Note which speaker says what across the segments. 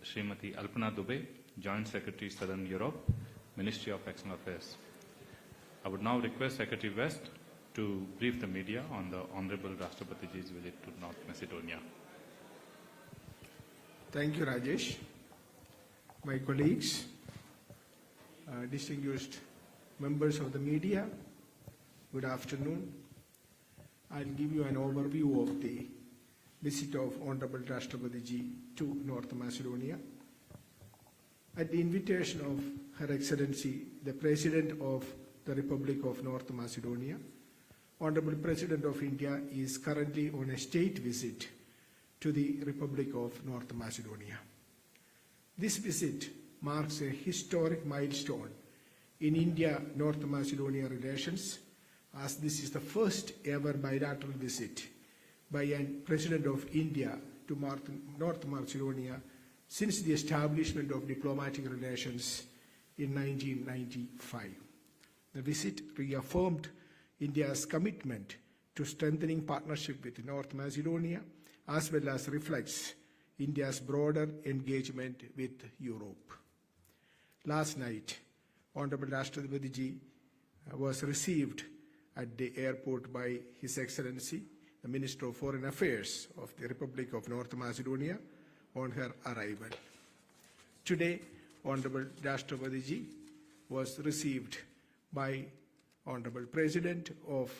Speaker 1: Srimati Alpana Dubey, Joint Secretary, Southern Europe, Ministry of External Affairs. I would now request Secretary West to brief the media on the Honorable Rashtrapatiji's visit to North Macedonia.
Speaker 2: Thank you, Rajesh. My colleagues, distinguished members of the media, good afternoon. I'll give you an overview of the visit of Honorable Rashtrapatiji to North Macedonia. At the invitation of Her Excellency, the President of the Republic of North Macedonia, Honorable President of India is currently on a state visit to the Republic of North Macedonia. This visit marks a historic milestone in India-North Macedonia relations, as this is the first ever bilateral visit by a President of India to North Macedonia since the establishment of diplomatic relations in 1995. The visit reaffirmed India's commitment to strengthening partnership with North Macedonia, as well as reflects India's broader engagement with Europe. Last night, Honorable Rashtrapatiji was received at the airport by His Excellency, the Minister of Foreign Affairs of the Republic of North Macedonia, on her arrival. Today, Honorable Rashtrapatiji was received by Honorable President of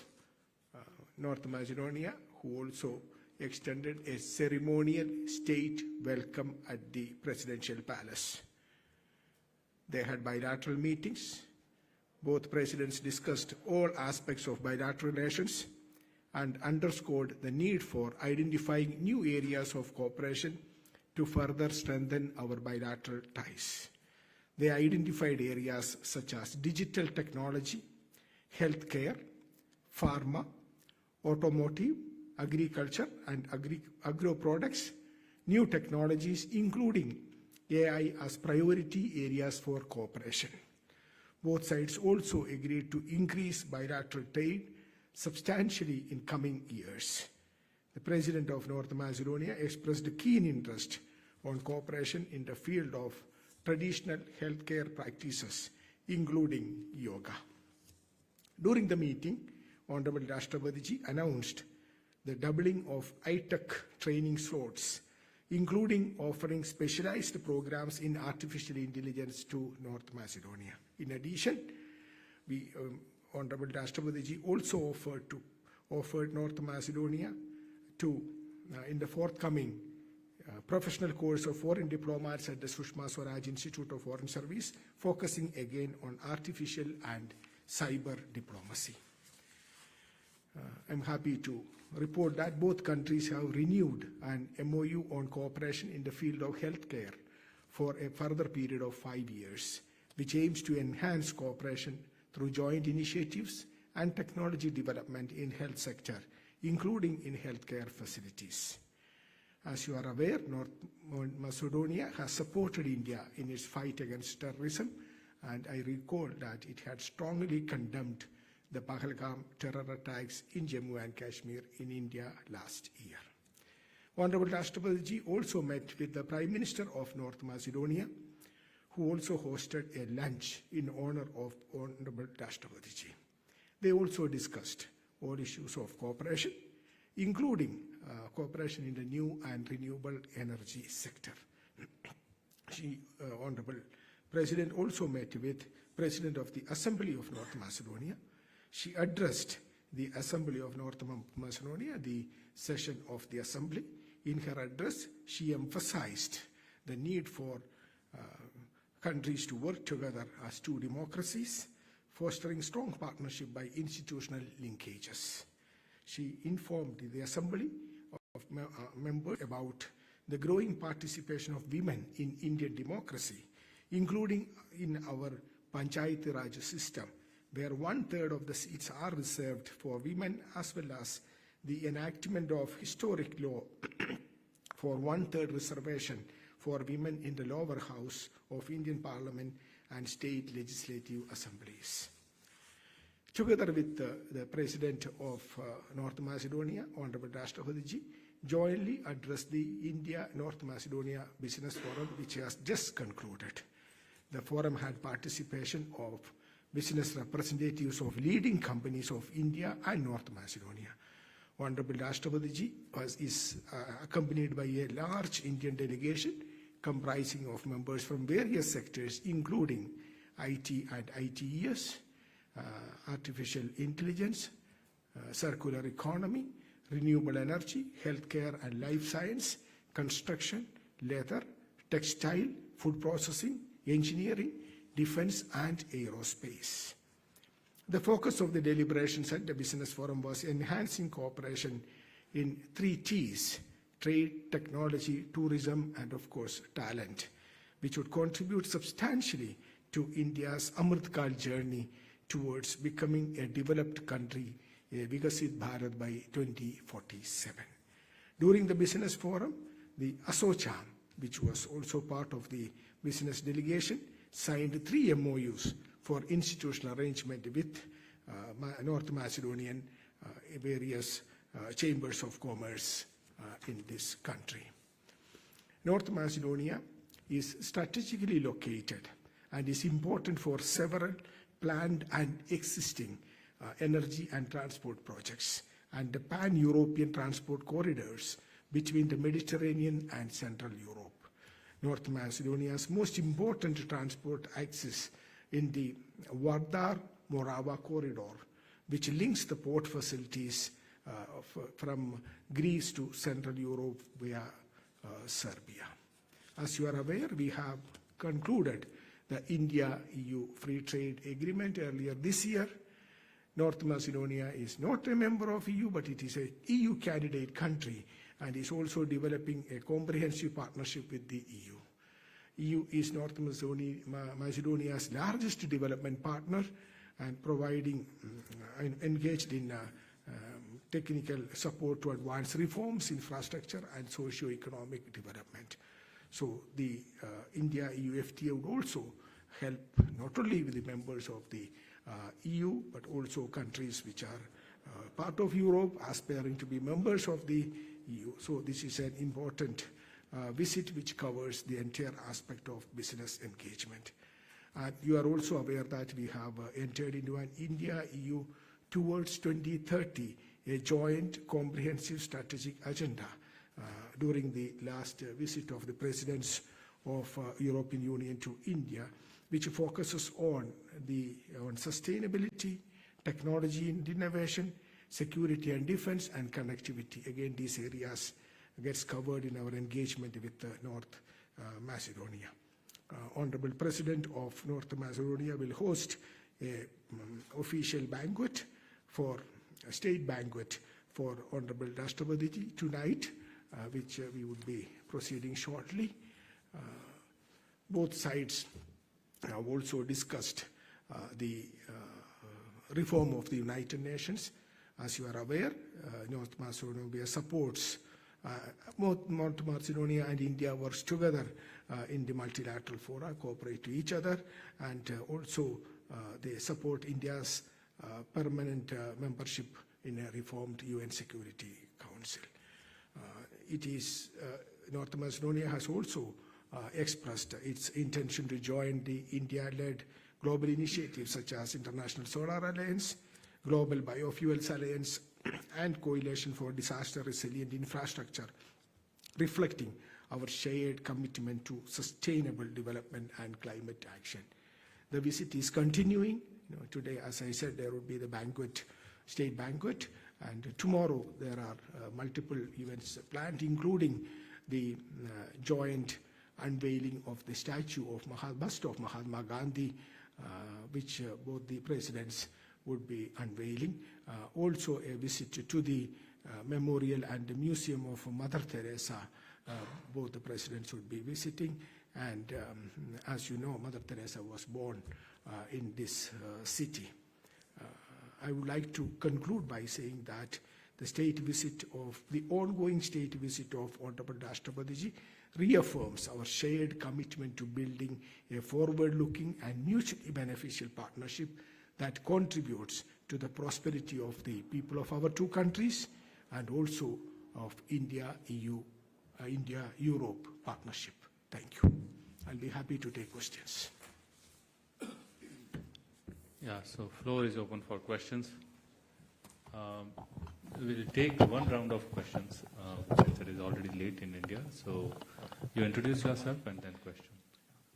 Speaker 2: North Macedonia, who also extended a ceremonial state welcome at the Presidential Palace. They had bilateral meetings. Both presidents discussed all aspects of bilateral relations and underscored the need for identifying new areas of cooperation to further strengthen our bilateral ties. They identified areas such as digital technology, healthcare, pharma, automotive, agriculture and agro products, new technologies including AI as priority areas for cooperation. Both sides also agreed to increase bilateral trade substantially in coming years. The President of North Macedonia expressed a keen interest on cooperation in the field of traditional healthcare practices, including yoga. During the meeting, Honorable Rashtrapatiji announced the doubling of high-tech training slots, including offering specialized programs in artificial intelligence to North Macedonia. In addition, Honorable Rashtrapatiji also offered North Macedonia to, in the forthcoming professional course of foreign diplomats at the Sushma Swaraj Institute of Foreign Service, focusing again on artificial and cyber diplomacy. I'm happy to report that both countries have renewed an MOU on cooperation in the field of healthcare for a further period of 5 years, which aims to enhance cooperation through joint initiatives and technology development in health sector, including in healthcare facilities. As you are aware, North Macedonia has supported India in its fight against terrorism, and I recall that it had strongly condemned the Pahalgam terror attacks in Jammu and Kashmir in India last year. Honorable Rashtrapatiji also met with the Prime Minister of North Macedonia, who also hosted a lunch in honor of Honorable Rashtrapatiji. They also discussed all issues of cooperation, including cooperation in the new and renewable energy sector. Honorable President also met with President of the Assembly of North Macedonia. She addressed the Assembly of North Macedonia, the session of the Assembly. In her address, she emphasized the need for countries to work together as two democracies, fostering strong partnership by institutional linkages. She informed the Assembly of members about the growing participation of women in Indian democracy, including in our Panchayat Raj system, where 1/3 of the seats are reserved for women, as well as the enactment of historic law for 1/3 reservation for women in the lower house of Indian Parliament and state legislative assemblies. Together with the President of North Macedonia, Honorable Rashtrapatiji, jointly address the India-North Macedonia Business Forum, which has just concluded. The forum had participation of business representatives of leading companies of India and North Macedonia. Honorable Rashtrapati is accompanied by a large Indian delegation comprising of members from various sectors, including IT and ITES, artificial intelligence, circular economy, renewable energy, healthcare and life science, construction, leather, textile, food processing, engineering, defense and aerospace. The focus of the deliberations at the Business Forum was enhancing cooperation in 3 T's: trade, technology, tourism, and of course talent, which would contribute substantially to India's Amritkal journey towards becoming a developed country, a Vikasit Bharat by 2047. During the Business Forum, the ASOCHAM, which was also part of the business delegation, signed 3 MOUs for institutional arrangement with North Macedonian various chambers of commerce in this country. North Macedonia is strategically located and is important for several planned and existing energy and transport projects and the pan-European transport corridors between the Mediterranean and Central Europe. North Macedonia's most important transport axis in the Vardar-Morava corridor, which links the port facilities from Greece to Central Europe via Serbia. As you are aware, we have concluded the India-EU Free Trade Agreement earlier this year. North Macedonia is not a member of EU, but it is an EU candidate country and is also developing a comprehensive partnership with the EU. EU is North Macedonia's largest development partner and providing engaged in technical support to advance reforms, infrastructure and socio-economic development. So the India-EU FTA would also help not only with the members of the EU, but also countries which are part of Europe, aspiring to be members of the EU. So this is an important visit which covers the entire aspect of business engagement. You are also aware that we have entered into an India-EU towards 2030, a joint comprehensive strategic agenda during the last visit of the presidents of European Union to India, which focuses on sustainability, technology and innovation, security and defense, and connectivity. Again, these areas gets covered in our engagement with North Macedonia. Honorable President of North Macedonia will host a official banquet a state banquet for Honorable Rashtrapati tonight, which we would be proceeding shortly. Both sides have also discussed the reform of the United Nations. As you are aware, North Macedonia supports North Macedonia and India works together in the multilateral fora, cooperate to each other, and also they support India's permanent membership in a reformed UN Security Council. North Macedonia has also expressed its intention to join the India-led global initiatives such as International Solar Alliance, Global Biofuels Alliance, and Coalition for Disaster Resilient Infrastructure, reflecting our shared commitment to sustainable development and climate action. The visit is continuing. Today, as I said, there will be the state banquet, and tomorrow there are multiple events planned, including the joint unveiling of the statue of bust of Mahatma Gandhi, which both the presidents would be unveiling. Also a visit to the memorial and the museum of Mother Teresa. Both the presidents would be visiting. And as you know, Mother Teresa was born in this city. I would like to conclude by saying that the ongoing state visit of Honorable Rashtrapati reaffirms our shared commitment to building a forward-looking and mutually beneficial partnership that contributes to the prosperity of the people of our two countries and also of India-EU, India-Europe partnership. Thank you. I'll be happy to take questions.
Speaker 1: Yeah, so floor is open for questions. We'll take one round of questions since it is already late in India. So you introduce yourself and then question.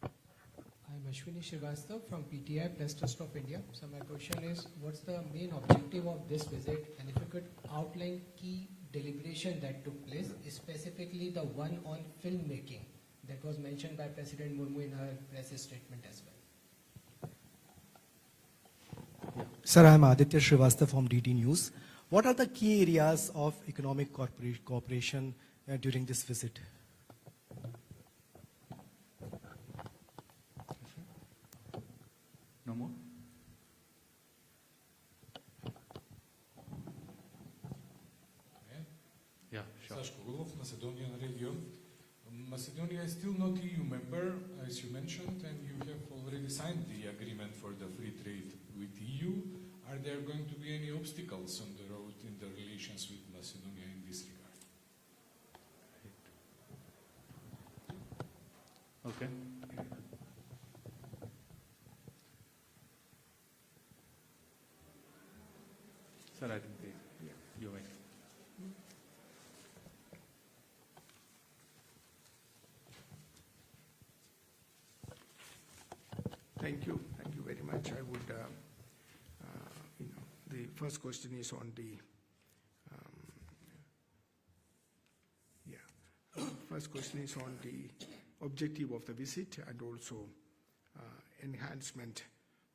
Speaker 3: I'm Ashwini Srivastava from PTI, Press Trust of India. So my question is, what's the main objective of this visit? And if you could outline key deliberation that took place, specifically the one on filmmaking that was mentioned by President Murmu in her press statement as well.
Speaker 4: Sir, I am Aditya Srivastava from DD News. What are the key areas of economic cooperation during this visit?
Speaker 1: No more? Yeah, sure.
Speaker 5: Sashko Gulov, Macedonian Radio. Macedonia is still not EU member, as you mentioned, and you have already signed the agreement for the free trade with EU. Are there going to be any obstacles on the road in the relations with Macedonia in this regard?
Speaker 1: Okay. Sir, I think you may.
Speaker 2: Thank you very much. I would, the first question is on the, first question is on the objective of the visit and also enhancement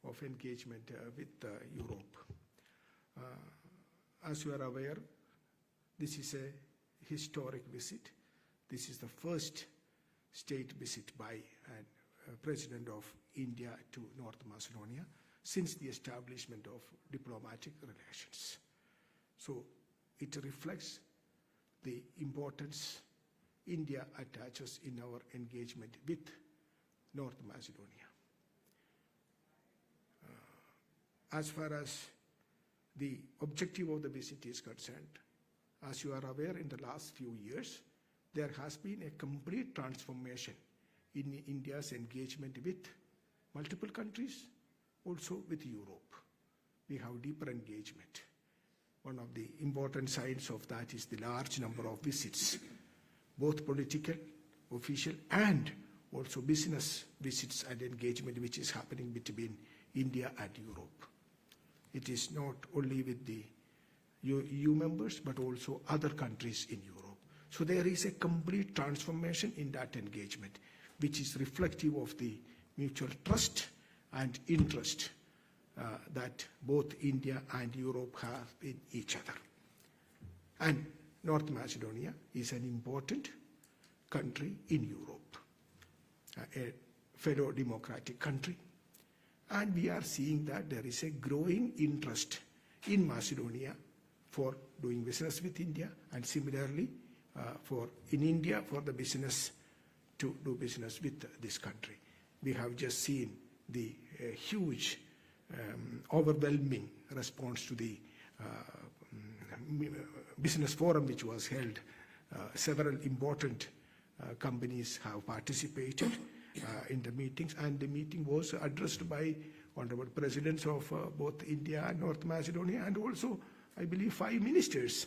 Speaker 2: of engagement with Europe. As you are aware, this is a historic visit. This is the first state visit by a president of India to North Macedonia since the establishment of diplomatic relations. So it reflects the importance India attaches in our engagement with North Macedonia. As far as the objective of the visit is concerned, as you are aware, in the last few years, there has been a complete transformation in India's engagement with multiple countries, also with Europe. We have deeper engagement. One of the important signs of that is the large number of visits, both political, official, and also business visits and engagement which is happening between India and Europe. It is not only with the EU members, but also other countries in Europe. So there is a complete transformation in that engagement, which is reflective of the mutual trust and interest that both India and Europe have in each other. And North Macedonia is an important country in Europe, a fellow democratic country. And we are seeing that there is a growing interest in Macedonia for doing business with India, and similarly in India for the business to do business with this country. We have just seen the huge, overwhelming response to the business forum which was held. Several important companies have participated in the meetings, and the meeting was addressed by honorable presidents of both India and North Macedonia, and also, I believe, 5 ministers,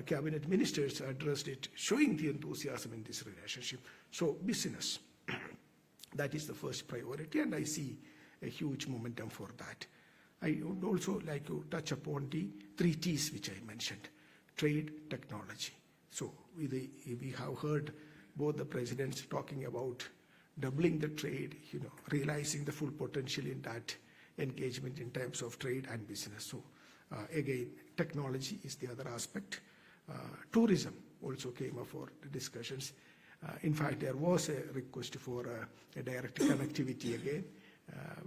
Speaker 2: cabinet ministers addressed it, showing the enthusiasm in this relationship. So business, that is the first priority, and I see a huge momentum for that. I would also like to touch upon the 3 T's which I mentioned: trade, technology. So we have heard both the presidents talking about doubling the trade, realizing the full potential in that engagement in terms of trade and business. So again, technology is the other aspect. Tourism also came up for the discussions. In fact, there was a request for a direct connectivity again.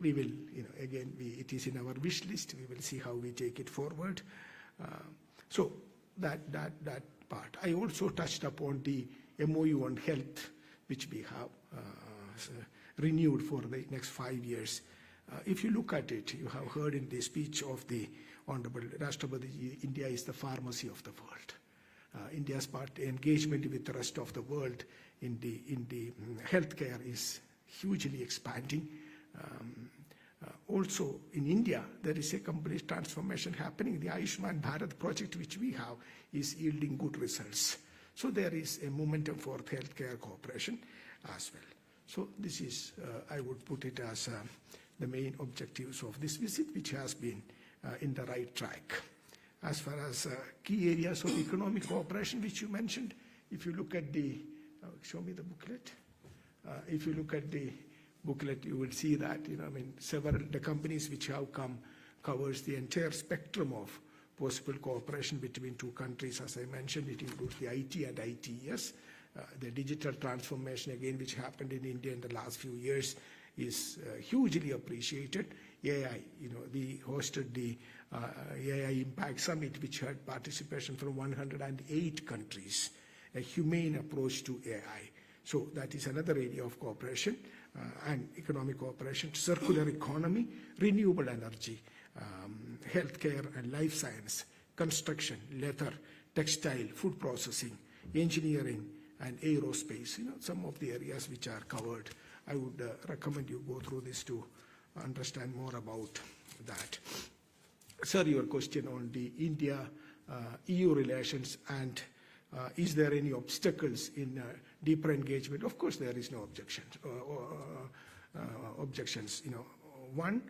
Speaker 2: We will, it is in our wish list. We will see how we take it forward. So that part. I also touched upon the MOU on health, which we have renewed for the next 5 years. If you look at it, you have heard in the speech of the Honorable Rashtrapati, India is the pharmacy of the world. India's engagement with the rest of the world in the healthcare is hugely expanding. Also in India, there is a complete transformation happening. The Ayushman Bharat project which we have is yielding good results. So there is a momentum for healthcare cooperation as well. So this is, I would put it as the main objectives of this visit, which has been in the right track. As far as key areas of economic cooperation, which you mentioned, if you look at the, show me the booklet. If you look at the booklet, you will see that, the companies which have come covers the entire spectrum of possible cooperation between two countries. As I mentioned, it includes the IT and ITES. The digital transformation, again, which happened in India in the last few years is hugely appreciated. AI, we hosted the AI Impact Summit, which had participation from 108 countries, a humane approach to AI. So that is another area of cooperation and economic cooperation. Circular economy, renewable energy, healthcare and life science, construction, leather, textile, food processing, engineering, and aerospace. Some of the areas which are covered. I would recommend you go through this to understand more about that. Sir, your question on the India-EU relations and is there any obstacles in deeper engagement? Of course, there is no objections. One,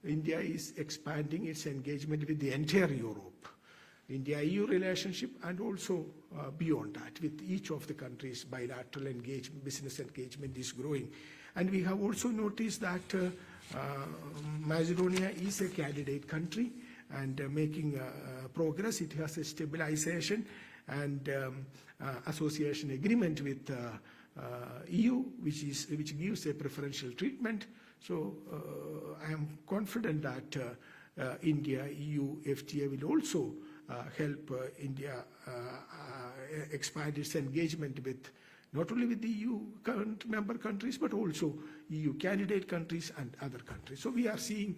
Speaker 2: India is expanding its engagement with the entire Europe, India-EU relationship, and also beyond that, with each of the countries, bilateral engagement, business engagement is growing. And we have also noticed that Macedonia is a candidate country and making progress. It has a stabilization and association agreement with EU, which gives a preferential treatment. So I am confident that India-EU FTA will also help India expand its engagement with not only with the EU current member countries, but also EU candidate countries and other countries. So we are seeing,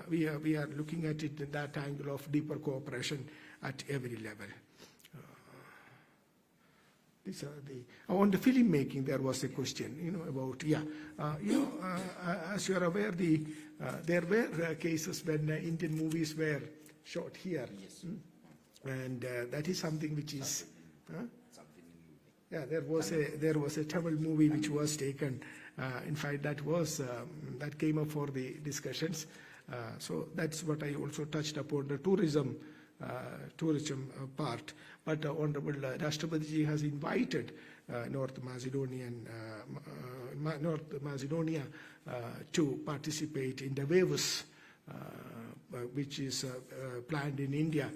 Speaker 2: we are looking at it in that angle of deeper cooperation at every level. These are the, on the filmmaking, there was a question, about, as you are aware, there were cases when Indian movies were shot here. Yes. And that is something which is, there was a Tamil movie which was taken. In fact, that came up for the discussions. So that's what I also touched upon, the tourism part. But Honorable Rashtrapati has invited North Macedonia to participate in the waves, which is planned in India.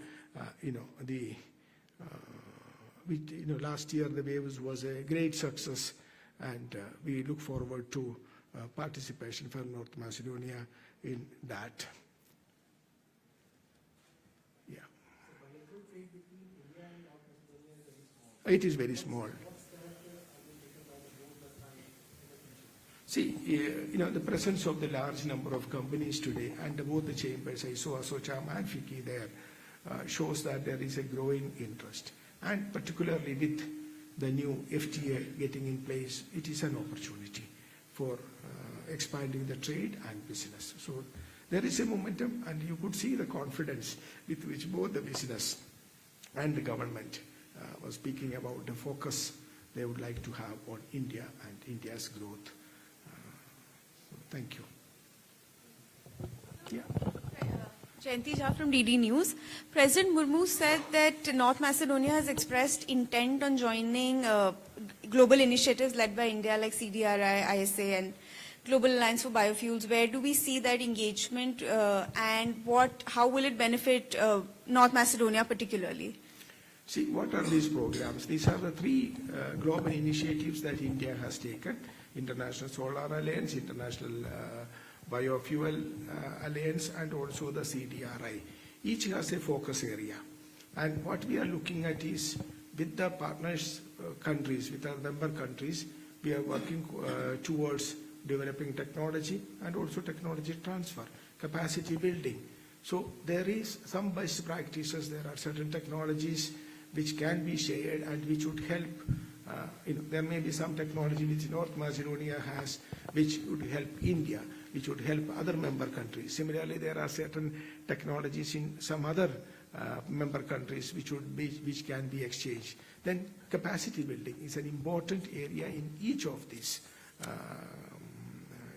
Speaker 2: Last year the waves was a great success, and we look forward to participation from North Macedonia in that. Yeah. It is very small. See, the presence of the large number of companies today and both the chambers, I saw Asocham and FICCI there, shows that there is a growing interest. And particularly with the new FTA getting in place, it is an opportunity for expanding the trade and business. So there is a momentum, and you could see the confidence with which both the business and the government was speaking about the focus they would like to have on India and India's growth. Thank you. Yeah.
Speaker 6: Jayanti Jha from DD News. President Murmu said that North Macedonia has expressed intent on joining global initiatives led by India like CDRI, ISA and Global Alliance for Biofuels. Where do we see that engagement and how will it benefit North Macedonia particularly?
Speaker 2: See, what are these programs? These are the three global initiatives that India has taken: International Solar Alliance, International Biofuel Alliance, and also the CDRI. Each has a focus area. And what we are looking at is, with the partners countries, with our member countries, we are working towards developing technology and also technology transfer, capacity building. So there is some best practices. There are certain technologies which can be shared and which would help. There may be some technology which North Macedonia has, which would help India, which would help other member countries. Similarly, there are certain technologies in some other member countries which can be exchanged. Then capacity building is an important area in each of these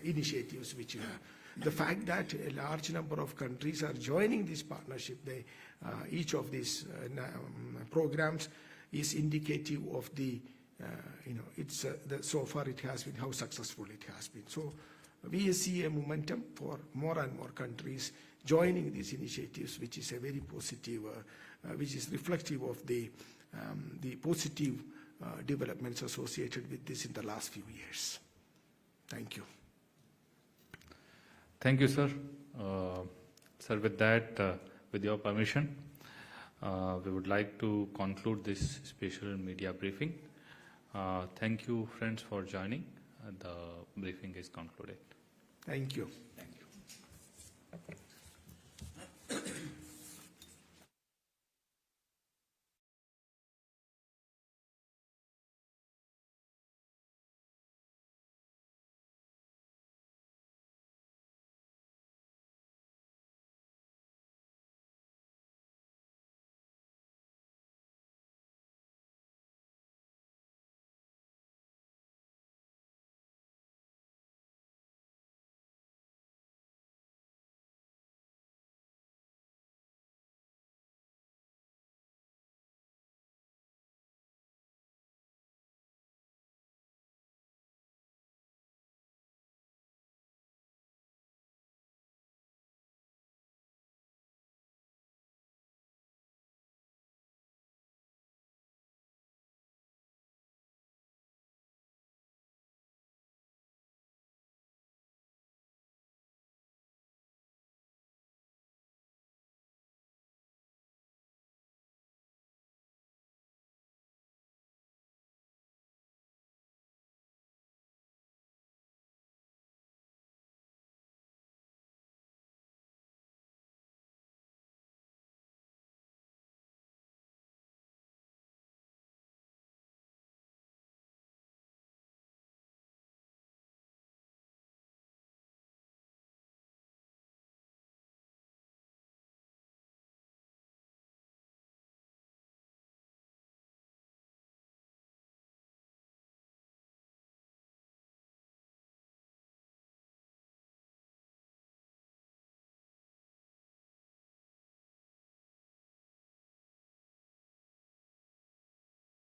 Speaker 2: initiatives which you have. The fact that a large number of countries are joining this partnership, each of these programs is indicative of the, so far it has been, how successful it has been. So we see a momentum for more and more countries joining these initiatives, which is a very positive, which is reflective of the positive developments associated with this in the last few years. Thank you.
Speaker 1: Thank you, sir. Sir, with that, with your permission, we would like to conclude this special media briefing. Thank you, friends, for joining. The briefing is concluded.
Speaker 2: Thank you.
Speaker 1: Thank you.